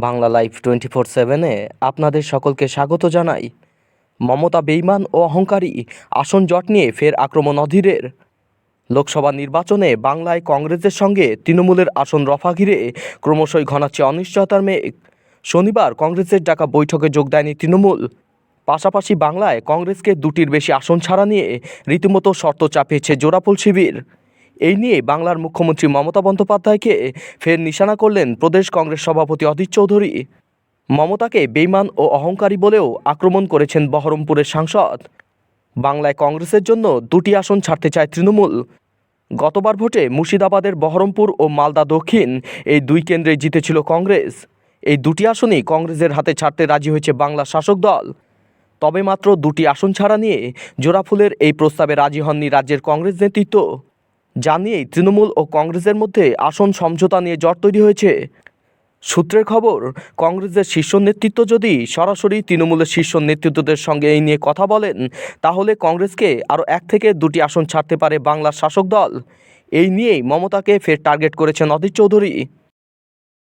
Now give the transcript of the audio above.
Bangla live 24/7-এ আপনাদের সকলকে স্বাগত জানাই। মমতা বেঈমান ও অহংকারী, আসন জট নিয়ে ফের আক্রমণ অধীরের। লোকসভা নির্বাচনে বাংলায় কংগ্রেসের সঙ্গে তৃণমূলের আসন রফা ঘিরে ক্রমশই ঘনাচ্ছে অনিশ্চয়তার মেঘ। শনিবার কংগ্রেসের ডাকা বৈঠকে যোগ দেয়নি তৃণমূল। পাশাপাশি বাংলায় কংগ্রেসকে দুটির বেশি আসন ছাড়া নিয়ে রীতিমতো শর্ত চাপিয়েছে জোড়াফুল শিবির। এই নিয়ে বাংলার মুখ্যমন্ত্রী মমতা বন্দ্যোপাধ্যায়কে ফের নিশানা করলেন প্রদেশ কংগ্রেস সভাপতি অধীর চৌধুরী। মমতাকে বেঈমান ও অহংকারী বলেও আক্রমণ করেছেন বহরমপুরের সাংসদ। বাংলায় কংগ্রেসের জন্য দুটি আসন ছাড়তে চায় তৃণমূল। গতবার ভোটে মুর্শিদাবাদের বহরমপুর ও মালদা দক্ষিণ এই দুই কেন্দ্রে জিতেছিল কংগ্রেস। এই দুটি আসনই কংগ্রেসের হাতে ছাড়তে রাজি হয়েছে বাংলা শাসক দল। তবে মাত্র দুটি আসন ছাড়া নিয়ে জোড়াফুলের এই প্রস্তাবে রাজি হননি রাজ্যের কংগ্রেস নেতৃত্ব। জানিয়েই তৃণমূল ও কংগ্রেসের মধ্যে আসন সমঝোতা নিয়ে জট তৈরি হয়েছে। সূত্রের খবর, কংগ্রেসের শীর্ষ নেতৃত্ব যদি সরাসরি তৃণমূলের শীর্ষ নেতৃত্বদের সঙ্গে এই নিয়ে কথা বলেন, তাহলে কংগ্রেসকে আরও 1 থেকে 2টি আসন ছাড়তে পারে বাংলার শাসক দল। এই নিয়েই মমতাকে ফের টার্গেট করেছেন অধীর চৌধুরী।